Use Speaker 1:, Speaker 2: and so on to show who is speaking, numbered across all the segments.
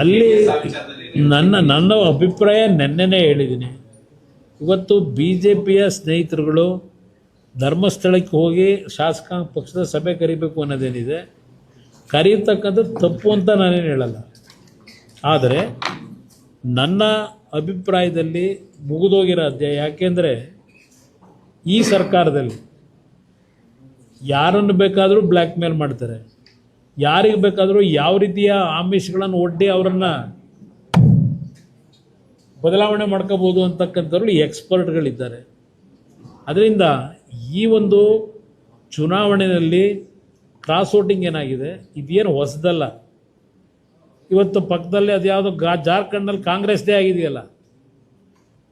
Speaker 1: ಅಲ್ಲಿ ನನ್ನ ಅಭಿಪ್ರಾಯ ನೆನ್ನೆನೇ ಹೇಳಿದ್ದೀನಿ. ಇವತ್ತು ಬಿ ಜೆ ಪಿಯ ಸ್ನೇಹಿತರುಗಳು ಧರ್ಮಸ್ಥಳಕ್ಕೆ ಹೋಗಿ ಶಾಸಕಾಂಗ ಪಕ್ಷದ ಸಭೆ ಕರಿಬೇಕು ಅನ್ನೋದೇನಿದೆ, ಕರೀತಕ್ಕಂಥದ್ದು ತಪ್ಪು ಅಂತ ನಾನೇನು ಹೇಳಲ್ಲ. ಆದರೆ ನನ್ನ ಅಭಿಪ್ರಾಯದಲ್ಲಿ ಮುಗಿದೋಗಿರೋ ಅಧ್ಯಾಯ. ಯಾಕೆಂದರೆ ಈ ಸರ್ಕಾರದಲ್ಲಿ ಯಾರನ್ನು ಬೇಕಾದರೂ ಬ್ಲ್ಯಾಕ್ ಮೇಲ್ ಮಾಡ್ತಾರೆ, ಯಾರಿಗೆ ಬೇಕಾದರೂ ಯಾವ ರೀತಿಯ ಆಮಿಷಗಳನ್ನು ಒಡ್ಡಿ ಅವರನ್ನು ಬದಲಾವಣೆ ಮಾಡ್ಕೋಬೋದು ಅಂತಕ್ಕಂಥವ್ರು ಎಕ್ಸ್ಪರ್ಟ್ಗಳಿದ್ದಾರೆ. ಅದರಿಂದ ಈ ಒಂದು ಚುನಾವಣೆಯಲ್ಲಿ ಕ್ರಾಸ್ ವೋಟಿಂಗ್ ಏನಾಗಿದೆ, ಇದೇನು ಹೊಸದಲ್ಲ. ಇವತ್ತು ಪಕ್ಕದಲ್ಲಿ ಅದ್ಯಾವುದೋ ಜಾರ್ಖಂಡಲ್ಲಿ ಕಾಂಗ್ರೆಸ್ದೇ ಆಗಿದೆಯಲ್ಲ.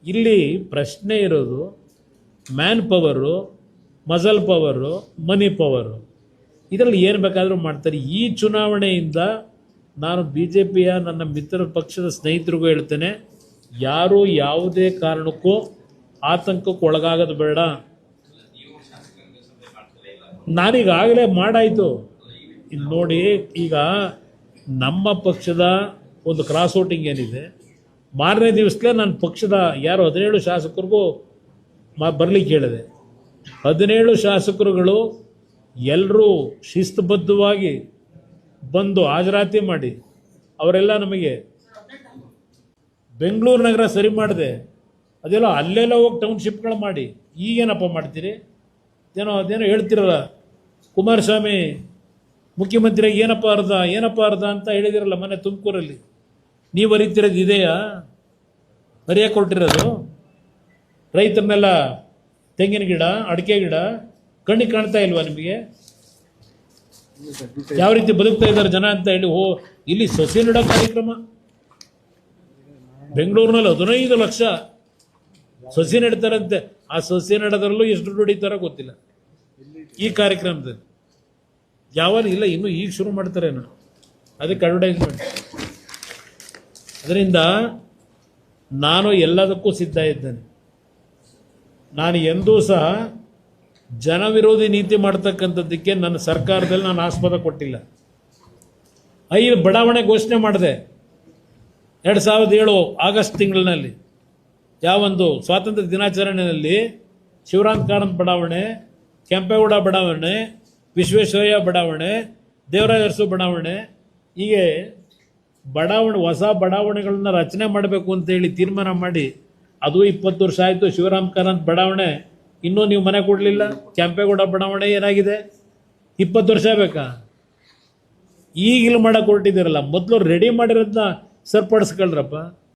Speaker 1: ಇಲ್ಲಿ ಪ್ರಶ್ನೆ ಇರೋದು ಮ್ಯಾನ್ ಪವರು, ಮಸಲ್ ಪವರು, ಮನಿ ಪವರು. ಇದರಲ್ಲಿ ಏನು ಬೇಕಾದರೂ ಮಾಡ್ತಾರೆ. ಈ ಚುನಾವಣೆಯಿಂದ ನಾನು ಬಿ ಜೆ ಪಿಯ ನನ್ನ ಮಿತ್ರ ಪಕ್ಷದ ಸ್ನೇಹಿತರಿಗೂ ಹೇಳ್ತೇನೆ, ಯಾರೂ ಯಾವುದೇ ಕಾರಣಕ್ಕೂ ಆತಂಕಕ್ಕೆ ಒಳಗಾಗೋದು ಬೇಡ. ನಾನೀಗಾಗಲೇ ಮಾಡಾಯಿತು. ಇನ್ನು ನೋಡಿ, ಈಗ ನಮ್ಮ ಪಕ್ಷದ ಒಂದು ಕ್ರಾಸ್ ವೋಟಿಂಗ್ ಏನಿದೆ, ಮಾರನೇ ದಿವಸಲೇ ನನ್ನ ಪಕ್ಷದ 17 ಶಾಸಕರಿಗೂ ಬರಲಿಕ್ಕೆ ಹೇಳಿದೆ. 17 ಶಾಸಕರುಗಳು ಎಲ್ಲರೂ ಶಿಸ್ತುಬದ್ಧವಾಗಿ ಬಂದು ಹಾಜರಾತಿ ಮಾಡಿ ಅವರೆಲ್ಲ ನಮಗೆ ಬೆಂಗಳೂರು ನಗರ ಸರಿ ಮಾಡಿದೆ. ಅದೆಲ್ಲ ಅಲ್ಲೆಲ್ಲ ಹೋಗಿ ಟೌನ್ಶಿಪ್ಗಳು ಮಾಡಿ ಈಗೇನಪ್ಪ ಮಾಡ್ತೀರಿ? ಅದೇನೋ ಹೇಳ್ತಿರಲ್ಲ, ಕುಮಾರಸ್ವಾಮಿ ಮುಖ್ಯಮಂತ್ರಿಯಾಗಿ ಏನಪ್ಪ ಅರ್ಧ ಅಂತ ಹೇಳಿದಿರಲ್ಲ ಮೊನ್ನೆ ತುಮಕೂರಲ್ಲಿ. ನೀವು ಅರಿತಿರೋದು ಇದೆಯಾ? ಅರಿಯಕ್ಕೆ ಕೊಟ್ಟಿರೋದು ರೈತರನ್ನೆಲ್ಲ ತೆಂಗಿನ ಗಿಡ, ಅಡಿಕೆ ಗಿಡ ಕಣ್ಣಿಗೆ ಕಾಣ್ತಾ ಇಲ್ವಾ ನಿಮಗೆ? ಯಾವ ರೀತಿ ಬದುಕ್ತಾ ಇದ್ದಾರೆ ಜನ ಅಂತ ಹೇಳಿ. ಇಲ್ಲಿ ಸಸಿ ನೆಡೋ ಕಾರ್ಯಕ್ರಮ ಬೆಂಗಳೂರಿನಲ್ಲಿ 15 ಲಕ್ಷ ಸಸಿ ನೆಡ್ತಾರಂತೆ. ಆ ಸಸಿ ನೆಡೋದ್ರಲ್ಲೂ ಎಷ್ಟು ದುಡ್ಡು ಹೊಡಿತಾರೋ ಗೊತ್ತಿಲ್ಲ. ಈ ಕಾರ್ಯಕ್ರಮದಲ್ಲಿ ಯಾವಾಗ ಇಲ್ಲ, ಇನ್ನೂ ಈಗ ಶುರು ಮಾಡ್ತಾರೇನೋ, ಅದಕ್ಕೆ ಅಡ್ವರ್ಟೈಸ್ಮೆಂಟ್. ಅದರಿಂದ ನಾನು ಎಲ್ಲದಕ್ಕೂ ಸಿದ್ಧ ಇದ್ದೇನೆ. ನಾನು ಎಂದೂ ಸಹ ಜನವಿರೋಧಿ ನೀತಿ ಮಾಡ್ತಕ್ಕಂಥದ್ದಕ್ಕೆ ನನ್ನ ಸರ್ಕಾರದಲ್ಲಿ ನಾನು ಆಸ್ಪದ ಕೊಟ್ಟಿಲ್ಲ. 5 ಬಡಾವಣೆ ಘೋಷಣೆ ಮಾಡಿದೆ 2007 ಆಗಸ್ಟ್ ತಿಂಗಳಿನಲ್ಲಿ. ಯಾವೊಂದು ಸ್ವಾತಂತ್ರ್ಯ ದಿನಾಚರಣೆಯಲ್ಲಿ ಶಿವರಾಮ್ ಕಾರಂತ್ ಬಡಾವಣೆ, ಕೆಂಪೇಗೌಡ ಬಡಾವಣೆ, ವಿಶ್ವೇಶ್ವರಯ್ಯ ಬಡಾವಣೆ, ದೇವರಾಜ ಅರಸು ಬಡಾವಣೆ, ಹೀಗೆ ಹೊಸ ಬಡಾವಣೆಗಳನ್ನ ರಚನೆ ಮಾಡಬೇಕು ಅಂತೇಳಿ ತೀರ್ಮಾನ ಮಾಡಿ, ಅದು 20 ವರ್ಷ ಆಯಿತು. ಶಿವರಾಮ್ ಕಾರಂತ್ ಬಡಾವಣೆ ಇನ್ನೂ ನೀವು ಮನೆ ಕೊಡಲಿಲ್ಲ. ಕೆಂಪೇಗೌಡ ಬಡಾವಣೆ ಏನಾಗಿದೆ? 20 ವರ್ಷ ಬೇಕಾ? ಈಗ ಇಲ್ಲಿ ಮಾಡಕ್ಕೆ ಹೊರಟಿದ್ದೀರಲ್ಲ, ಮೊದಲು ರೆಡಿ ಮಾಡಿರೋದನ್ನ ಸರಿಪಡಿಸ್ಕೊಳ್ರಪ್ಪ.